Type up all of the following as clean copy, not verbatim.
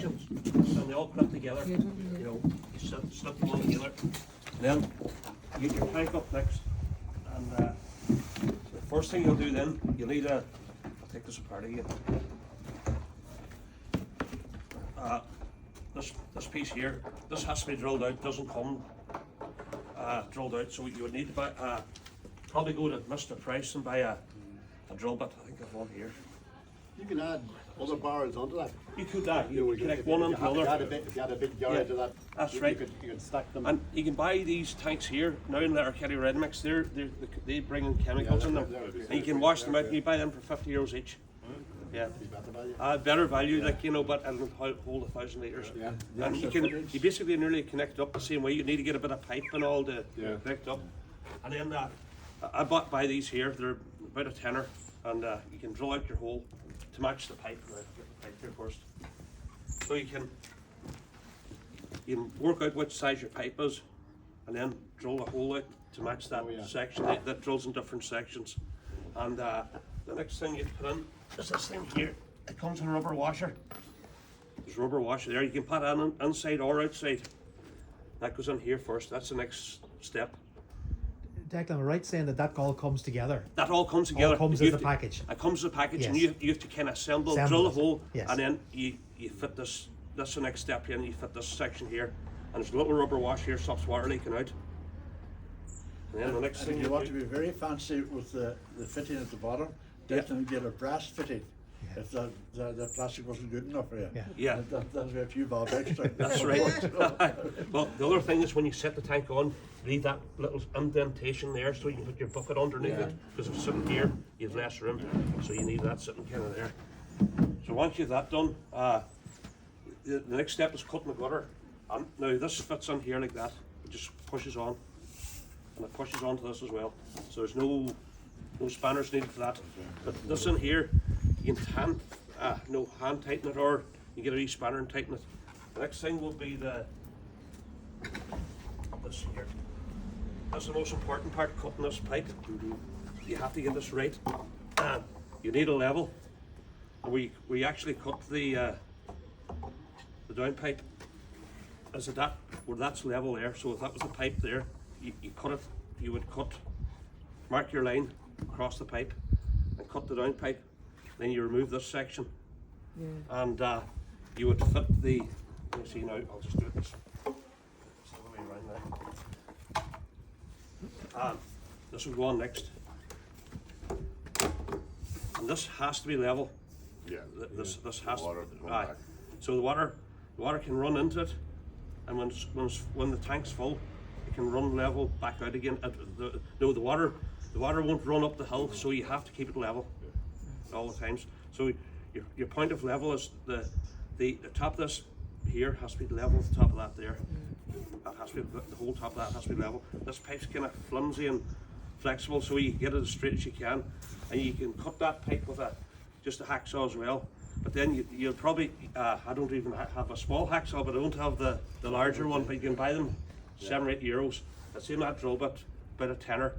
sections, and they all clip together. You know, you slip them all together, and then you get your tank up next. And the first thing you'll do then, you'll need a. I'll take this apart again. This piece here, this has to be drilled out. Doesn't come drilled out, so you would need to buy. Probably go to Mr. Price and buy a drill bit. I think I've one here. You can add other barrels onto that. You could add. You connect one onto another. If you had a big yard to that, that's right. You could stack them. And you can buy these tanks here now in Letterkenny Ready Mix. They bring in chemicals in them, and you can wash them out. And you buy them for €50 each. Yeah, better value, like you know, but it'll hold 1,000 litres. Yeah, and you basically nearly connect up the same way. You need to get a bit of pipe and all to connect up. And then I buy these here. They're about a tenner, and you can drill out your hole to match the pipe. Right, get the pipe here first. So you can work out which size your pipe is, and then drill a hole out to match that section. That drills in different sections. And the next thing you put in is this thing here. It comes in a rubber washer. There's a rubber washer there. You can put it in inside or outside. That goes in here first. That's the next step. Declan, am I right saying that all comes together? That all comes together. All comes as a package. It comes as a package, Yes. and you have to kind of drill a hole, yes. and then you fit this. That's the next step here, and you fit this section here, and there's a little rubber wash here, stops water leaking out. And then the next thing you want to be very fancy with the fitting at the bottom. Definitely get a brass fitting. If the plastic wasn't good enough for you. Yeah. That'll be a few bob extra. That's right. Well, the other thing is when you set the tank on, leave that little indentation there so you can put your bucket underneath it. Because if it's sitting here, you have less room. So you need that sitting kind of there. So once you've that done, the next step is cutting the gutter. And now this fits in here like that. It just pushes on. And it pushes onto this as well. So there's no spanners needed for that. But this in here, you can hand tighten it, or you get a wee spanner and tighten it. The next thing will be this here. That's the most important part, cutting this pipe. You have to get this right. You need a level. We actually cut the down pipe. Is it that where that's level there? So if that was the pipe there, you cut it. You would mark your line across the pipe and cut the down pipe. Then you remove this section, and you would fit the. Let me see now. I'll just do it this way around now. This will go on next, and this has to be level. Yeah. This has to. So the water can run into it, and when the tank's full, it can run level back out again. The water won't run up the hill, so you have to keep it level all the times. So your point of level is the top of this here has to be level with the top of that there. That has to be the whole top of that has to be level. This pipe's kind of flimsy and flexible, so you get it as straight as you can, and you can cut that pipe with just a hacksaw as well. But then you'll probably I don't even have a small hacksaw, but I don't have the larger one. But you can buy them €7 or €8. I've seen that drill bit about a tenner.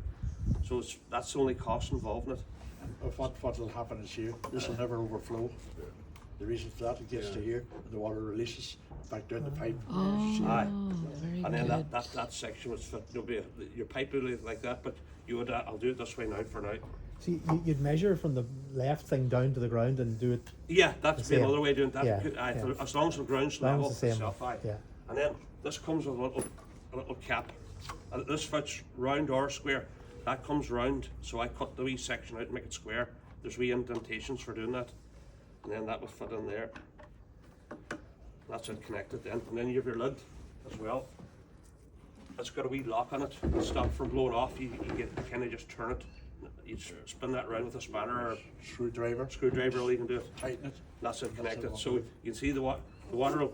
So that's the only cost involved in it. What will happen is here, this will never overflow. The reason for that, it gets to here, and the water releases back down the pipe. And then that section was fit. Your pipe will be like that, but you would. I'll do it this way now for now. So you'd measure from the left thing down to the ground and do it. Yeah, that's be another way of doing that. Yeah. As long as the ground's level itself. And then this comes with a little cap. And this fits round or square. That comes round, so I cut the wee section out and make it square. There's wee indentations for doing that. And then that will fit in there. That's it connected then. And then you have your lid as well. It's got a wee lock on it to stop from blowing off. You kind of just turn it. You spin that around with a spanner or Screwdriver, all you can do it. Tighten it. That's it connected. So you can see the water will,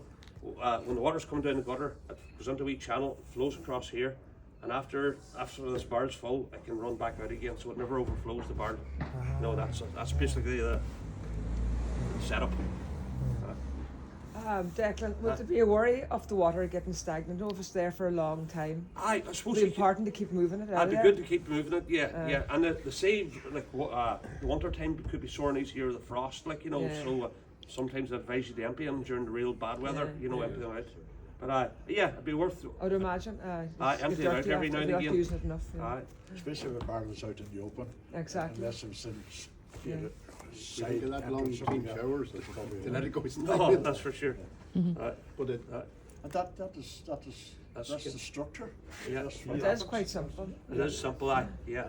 when the water's coming down the gutter, it goes into a wee channel, flows across here. And after this barrel's full, it can run back out again, so it never overflows the barrel. No, that's basically the setup. Declan, would there be a worry of the water getting stagnant if it's there for a long time? I suppose It'd be important to keep moving it. It'd be good to keep moving it, yeah. And the save, like the winter time could be sore and easier, the frost, like you know. So sometimes I advise you to empty them during the real bad weather. Yeah, You know, yeah. empty them out. But yeah, it'd be worth. I would imagine. Empty it out every now and again. Using it enough. Yeah. Aye. Especially if a barrel is out in the open. Exactly. Unless it's in Yeah. side Get that long entrance, between something like showers, that's probably to let it go No, stagnant. that's for sure. But it, that. And that's That's the good. structure. Yeah. That's It what is happens. quite simple. It is simple. Yeah.